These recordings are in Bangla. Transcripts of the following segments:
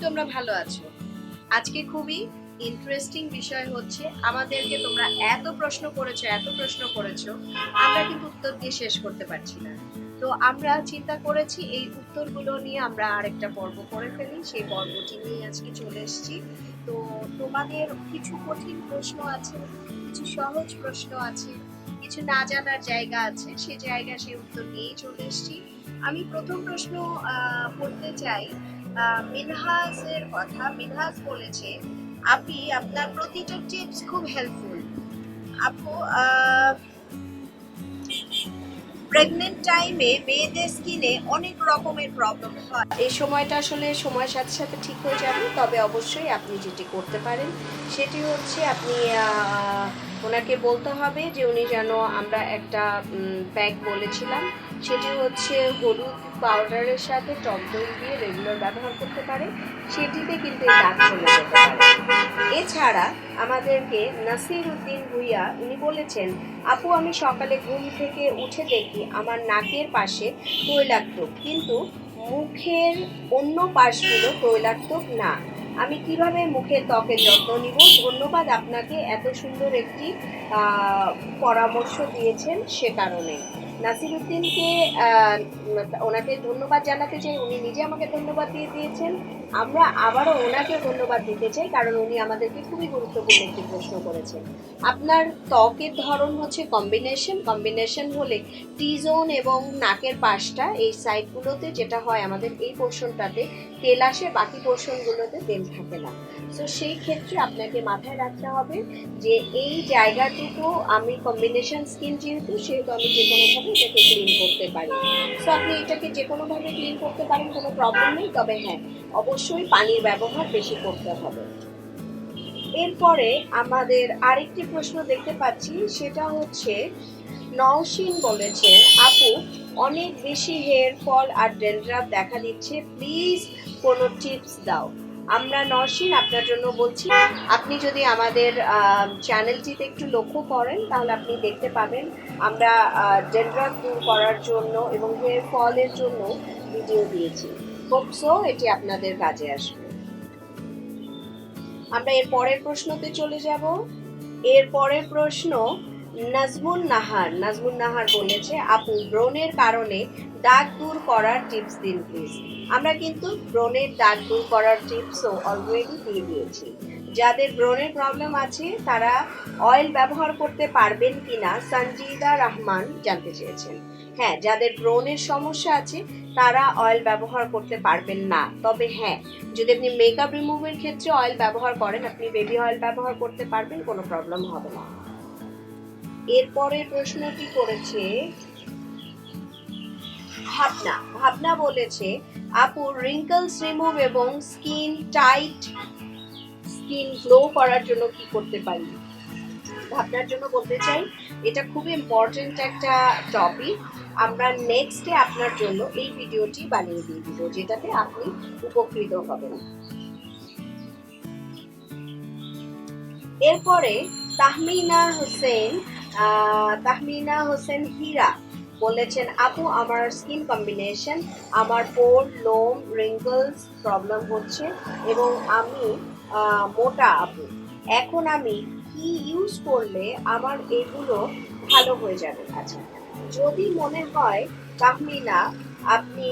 তোমরা ভালো আছো। আজকে খুবই ইন্টারেস্টিং বিষয় হচ্ছে, আমাদেরকে তোমরা এত প্রশ্ন করেছো, আমরা কিন্তু উত্তর দিয়ে শেষ করতে পারছি না। তো আমরা চিন্তা করেছি এই উত্তরগুলো নিয়ে আমরা আরেকটা পর্ব করে ফেলি। সেই পর্বটি নিয়ে আজকে চলে এসেছি। তো তোমাদের কিছু কঠিন প্রশ্ন আছে, কিছু সহজ প্রশ্ন আছে, কিছু না জানার জায়গা আছে, সেই উত্তর নিয়েই চলে এসেছি। আমি প্রথম প্রশ্ন পড়তে চাই মিনহাজের কথা। মিনহাজ বলেছে, আপনি আপনার প্রতিটা টিপস খুব হেল্পফুল। আপু, প্রেগনেন্ট টাইমে মেয়েদের স্কিনে অনেক রকমের প্রবলেম হয়, এই সময়টা আসলে সময়ের সাথে সাথে ঠিক হয়ে যাবে। তবে অবশ্যই আপনি যেটি করতে পারেন সেটি হচ্ছে আপনি ওনাকে বলতে হবে যে উনি যেন, আমরা একটা প্যাক বলেছিলাম, সেটি হচ্ছে হলুদ পাউডারের সাথে টক দই দিয়ে রেগুলার ব্যবহার করতে পারে। সেটিতে কিন্তু এই দাগ চলে যেতে পারে। এছাড়া আমাদেরকে নাসির উদ্দিন ভুইয়া উনি বলেছেন, আপু আমি সকালে ঘুম থেকে উঠে দেখি আমার নাকের পাশে তৈলাক্ত, কিন্তু মুখের অন্য পাশগুলো তৈলাক্ত না। আমি কিভাবে মুখের ত্বকের যত্ন নিব? ধন্যবাদ আপনাকে, এত সুন্দর একটি পরামর্শ দিয়েছেন সে কারণে। নাসিরুদ্দিনকে ওনাকে ধন্যবাদ জানাতে চাই, উনি নিজে আমাকে ধন্যবাদ দিয়ে দিয়েছেন। আমরা আবারও ওনাকে ধন্যবাদ দিতে চাই, কারণ উনি আমাদেরকে খুবই গুরুত্বপূর্ণ একটি প্রশ্ন করেছেন। আপনার ত্বকের ধরন হচ্ছে কম্বিনেশন হলে টি জোন এবং নাকের পাশটা, এই সাইডগুলোতে যেটা হয় আমাদের এই পোর্শনটাতে তেল আসে, বাকি পোর্শনগুলোতে তেল থাকে না। তো সেই ক্ষেত্রে আপনাকে মাথায় রাখতে হবে যে এই জায়গাটুকু আমি কম্বিনেশন স্কিন যেহেতু, সেহেতু আমি যে কোনোভাবে এটাকে ক্লিন করতে পারি। সো আপনি এটাকে যে কোনোভাবে ক্লিন করতে পারেন, কোনো প্রবলেম নেই। তবে হ্যাঁ, অবশ্যই পানির ব্যবহার বেশি করতে হবে। এরপরে আমাদের আরেকটি প্রশ্ন দেখতে পাচ্ছি, সেটা হচ্ছে নওশিন বলেছে, আপু অনেক বেশি হেয়ার ফল আর ড্যান্ড্রাফ দেখা দিচ্ছে, প্লিজ কোনো টিপস দাও। আমরা নওশিন আপনার জন্য বলছি, আপনি যদি আমাদের চ্যানেলটিতে একটু লক্ষ্য করেন তাহলে আপনি দেখতে পাবেন আমরা ড্যান্ড্রাফ দূর করার জন্য এবং হেয়ার ফলের জন্য ভিডিও দিয়েছি। হোপসো এটি আপনাদের কাজে আসবে। আমরা এর পরের প্রশ্নতে চলে যাব। এর পরের প্রশ্ন নাজমুন নাহার বলেছে, আপু ব্রণের কারণে দাগ দূর করার টিপস দিন প্লিজ। আমরা কিন্তু ব্রণের দাগ দূর করার টিপসও অলরেডি দিয়ে দিয়েছি। যাদের ব্রণের প্রবলেম আছে তারা অয়েল ব্যবহার করতে পারবেন কিনা সঞ্জিদা রহমান জানতে চেয়েছেন। হ্যাঁ, যাদের ব্রণের সমস্যা আছে তারা অয়েল ব্যবহার করতে পারবেন না। তবে হ্যাঁ, যদি আপনি মেকআপ রিমুভের ক্ষেত্রে অয়েল ব্যবহার করেন, আপনি বেবি অয়েল ব্যবহার করতে পারবেন, কোনো প্রবলেম হবে না। এরপরে প্রশ্নটি করেছে ভাবনা বলেছে, আপু রিঙ্কলস রিমুভ এবং স্কিন গ্লো করার জন্য কি করতে পারি? ভাবনার জন্য বলতে চাই, এটা খুবই ইম্পর্টেন্ট একটা টপিক। আমরা নেক্সটে আপনার জন্য এই ভিডিওটি বানিয়ে দিয়ে দিব, যেটাতে আপনি উপকৃত হবেন। এরপরে তাহমিনা হোসেন হীরা বলেছেন, আপু আমার স্কিন কম্বিনেশন, আমার পোর, লোম, রিঙ্কলস প্রবলেম হচ্ছে এবং আমি মোটা আপু, এখন আমি কি ইউজ করলে আমার এগুলো ভালো হয়ে যাবে? আচ্ছা, যদি মনে হয় তাহমিনা আপনি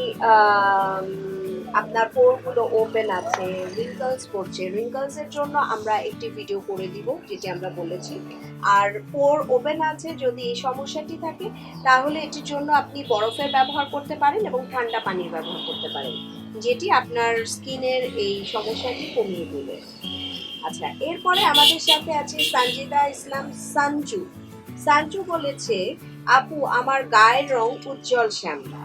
আপনার পোরগুলো ওপেন আছে, রিঙ্কলস করছে, রিঙ্কলসের জন্য আমরা একটি ভিডিও করে দিব যেটি আমরা বলেছি। আর পোর ওপেন আছে, যদি এই সমস্যাটি থাকে তাহলে এটির জন্য আপনি বরফের ব্যবহার করতে পারেন এবং ঠান্ডা পানির ব্যবহার করতে পারেন, যেটি আপনার স্কিনের এই সমস্যাটি কমিয়ে দেবে। আচ্ছা, এরপরে আমাদের সাথে আছে সঞ্জিদা ইসলাম সাঞ্জু বলেছে, আপু আমার গায়ের রং উজ্জ্বল শ্যামলা,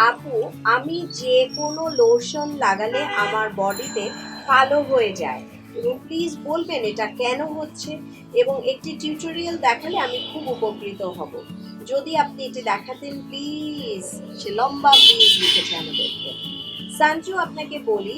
আপু আমি যে কোনো লোশন লাগালে আমার বডিতে কালো হয়ে যায় এবং প্লিজ বলবেন এটা কেন হচ্ছে, এবং একটি টিউটোরিয়াল দেখালে আমি খুব উপকৃত হব। যদি আপনি এটি দেখাতেন প্লিজ। সে লম্বা প্লিজ লিখেছে আমাদেরকে। সাঞ্জু, আপনাকে বলি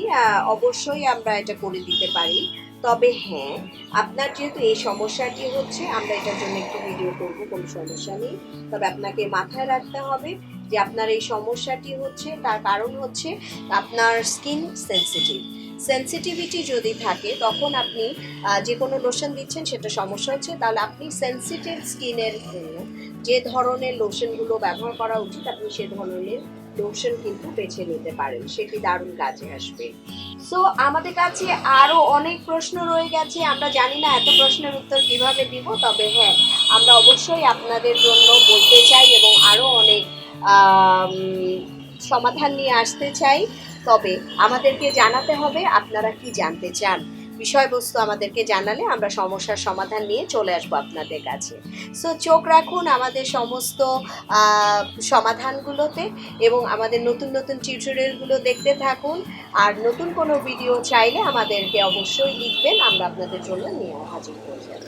অবশ্যই আমরা এটা করে দিতে পারি। তবে হ্যাঁ, আপনার যেহেতু এই সমস্যাটি হচ্ছে, আমরা এটার জন্য একটু ভিডিও করব, কোনো সমস্যা নেই। তবে আপনাকে মাথায় রাখতে হবে যে আপনার এই সমস্যাটি হচ্ছে, তার কারণ হচ্ছে আপনার স্কিন সেন্সিটিভিটি যদি থাকে তখন আপনি যে কোনো লোশন দিচ্ছেন সেটা সমস্যা হচ্ছে, তাহলে আপনি সেন্সিটিভ স্কিনের জন্য যে ধরনের লোশনগুলো ব্যবহার করা উচিত আপনি সে ধরনের লোশন কিন্তু বেছে নিতে পারেন, সেটি দারুণ কাজে আসবে। সো আমাদের কাছে আরও অনেক প্রশ্ন রয়ে গেছে, আমরা জানি না এত প্রশ্নের উত্তর কিভাবে দিব, তবে হ্যাঁ আমরা অবশ্যই আপনাদের জন্য বলতে চাই এবং আরও অনেক সমাধান নিয়ে আসতে চাই। তবে আমাদেরকে জানাতে হবে আপনারা কি জানতে চান, বিষয়বস্তু আমাদেরকে জানালে আমরা সমস্যার সমাধান নিয়ে চলে আসবো আপনাদের কাছে। সো চোখ রাখুন আমাদের সমস্ত সমাধানগুলোতে এবং আমাদের নতুন নতুন টিউটোরিয়ালগুলো দেখতে থাকুন। আর নতুন কোনো ভিডিও চাইলে আমাদেরকে অবশ্যই লিখবেন, আমরা আপনাদের জন্য নিয়ে হাজির হয়ে যাব।